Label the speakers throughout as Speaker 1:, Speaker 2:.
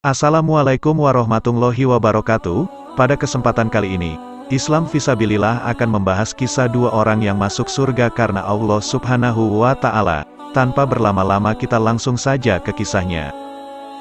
Speaker 1: Assalamualaikum warahmatullahi wabarakatuh. Pada kesempatan kali ini, Islam Fisabilillah akan membahas kisah dua orang yang masuk surga karena Allah Subhanahu wa Ta'ala. Tanpa berlama-lama, kita langsung saja ke kisahnya.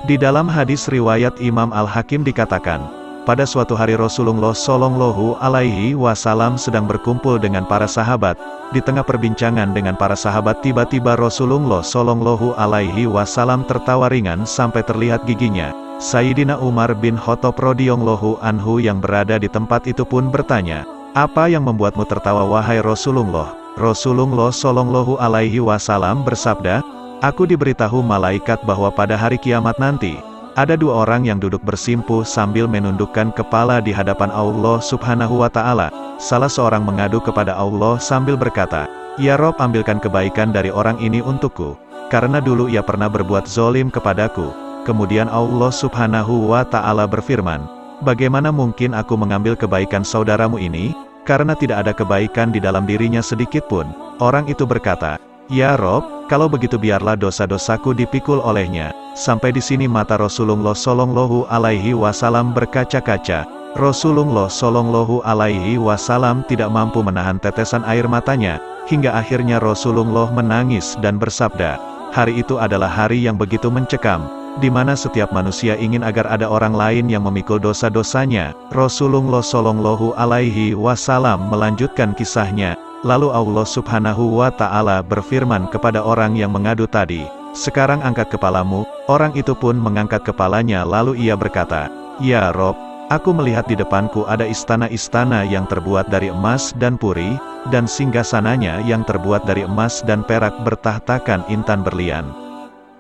Speaker 1: Di dalam hadis riwayat Imam Al-Hakim dikatakan, pada suatu hari Rasulullah Shallallahu Alaihi Wasallam sedang berkumpul dengan para sahabat. Di tengah perbincangan dengan para sahabat, tiba-tiba Rasulullah Shallallahu Alaihi Wasallam tertawa ringan sampai terlihat giginya. Sayyidina Umar bin Khattab radhiyallahu anhu yang berada di tempat itu pun bertanya, "Apa yang membuatmu tertawa wahai Rasulullah?" Rasulullah Shallallahu Alaihi Wasallam bersabda, "Aku diberitahu malaikat bahwa pada hari kiamat nanti, ada dua orang yang duduk bersimpuh sambil menundukkan kepala di hadapan Allah Subhanahu wa Ta'ala. Salah seorang mengadu kepada Allah sambil berkata, 'Ya Rob, ambilkan kebaikan dari orang ini untukku, karena dulu ia pernah berbuat zolim kepadaku.' Kemudian Allah Subhanahu wa Ta'ala berfirman, 'Bagaimana mungkin aku mengambil kebaikan saudaramu ini, karena tidak ada kebaikan di dalam dirinya sedikit pun.' Orang itu berkata, 'Ya Rob, kalau begitu biarlah dosa-dosaku dipikul olehnya.' Sampai di sini mata Rasulullah Shallallahu Alaihi Wasallam berkaca-kaca. Rasulullah Shallallahu Alaihi Wasallam tidak mampu menahan tetesan air matanya, hingga akhirnya Rasulullah menangis dan bersabda, 'Hari itu adalah hari yang begitu mencekam, di mana setiap manusia ingin agar ada orang lain yang memikul dosa-dosanya.' Rasulullah Shallallahu Alaihi Wasallam melanjutkan kisahnya. Lalu Allah Subhanahu wa Ta'ala berfirman kepada orang yang mengadu tadi, 'Sekarang angkat kepalamu.' Orang itu pun mengangkat kepalanya lalu ia berkata, 'Ya Rob, aku melihat di depanku ada istana-istana yang terbuat dari emas dan puri, dan singgasananya yang terbuat dari emas dan perak bertahtakan intan berlian.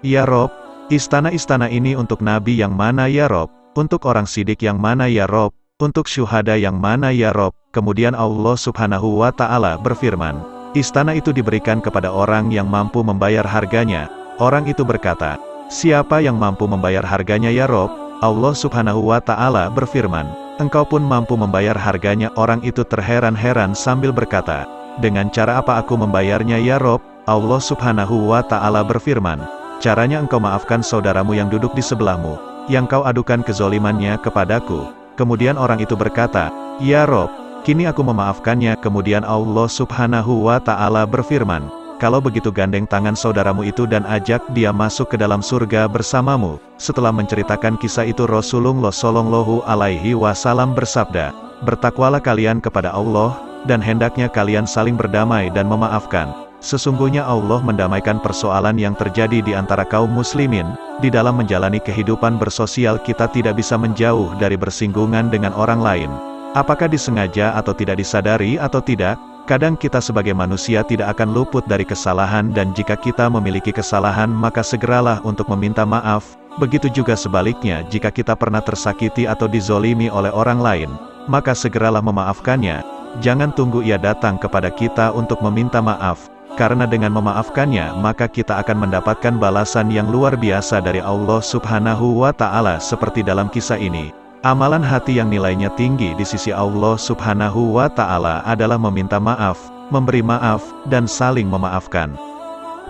Speaker 1: Ya Rob, istana-istana ini untuk nabi yang mana ya Rob? Untuk orang sidik yang mana ya Rob? Untuk syuhada yang mana ya Rob?' Kemudian Allah Subhanahu wa Ta'ala berfirman, 'Istana itu diberikan kepada orang yang mampu membayar harganya.' Orang itu berkata, 'Siapa yang mampu membayar harganya ya Rob?' Allah Subhanahu wa Ta'ala berfirman, 'Engkau pun mampu membayar harganya.' Orang itu terheran-heran sambil berkata, 'Dengan cara apa aku membayarnya ya Rob?' Allah Subhanahu wa Ta'ala berfirman, 'Caranya engkau maafkan saudaramu yang duduk di sebelahmu, yang kau adukan kezolimannya kepadaku.' Kemudian orang itu berkata, 'Ya Rob, kini aku memaafkannya.' Kemudian Allah Subhanahu wa Ta'ala berfirman, 'Kalau begitu gandeng tangan saudaramu itu dan ajak dia masuk ke dalam surga bersamamu.' Setelah menceritakan kisah itu, Rasulullah Shallallahu Alaihi Wasallam bersabda, 'Bertakwalah kalian kepada Allah, dan hendaknya kalian saling berdamai dan memaafkan. Sesungguhnya Allah mendamaikan persoalan yang terjadi di antara kaum muslimin. Di dalam menjalani kehidupan bersosial kita tidak bisa menjauh dari bersinggungan dengan orang lain. Apakah disengaja atau tidak disadari atau tidak, kadang kita sebagai manusia tidak akan luput dari kesalahan, dan jika kita memiliki kesalahan maka segeralah untuk meminta maaf. Begitu juga sebaliknya, jika kita pernah tersakiti atau dizolimi oleh orang lain, maka segeralah memaafkannya. Jangan tunggu ia datang kepada kita untuk meminta maaf, karena dengan memaafkannya maka kita akan mendapatkan balasan yang luar biasa dari Allah Subhanahu wa Ta'ala. Seperti dalam kisah ini, amalan hati yang nilainya tinggi di sisi Allah Subhanahu wa Ta'ala adalah meminta maaf, memberi maaf, dan saling memaafkan.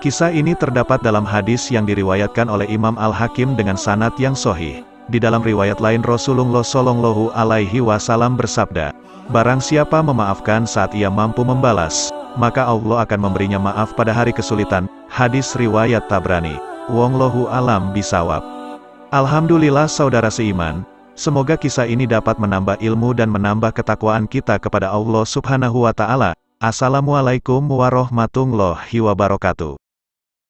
Speaker 1: Kisah ini terdapat dalam hadis yang diriwayatkan oleh Imam Al-Hakim dengan sanad yang sahih. Di dalam riwayat lain Rasulullah Shallallahu Alaihi Wasallam bersabda, 'Barang siapa memaafkan saat ia mampu membalas, maka Allah akan memberinya maaf pada hari kesulitan.' Hadis riwayat Tabrani. Wallahu a'lam bishawab. Alhamdulillah saudara seiman, semoga kisah ini dapat menambah ilmu dan menambah ketakwaan kita kepada Allah Subhanahu wa Ta'ala. Assalamualaikum warahmatullahi wabarakatuh.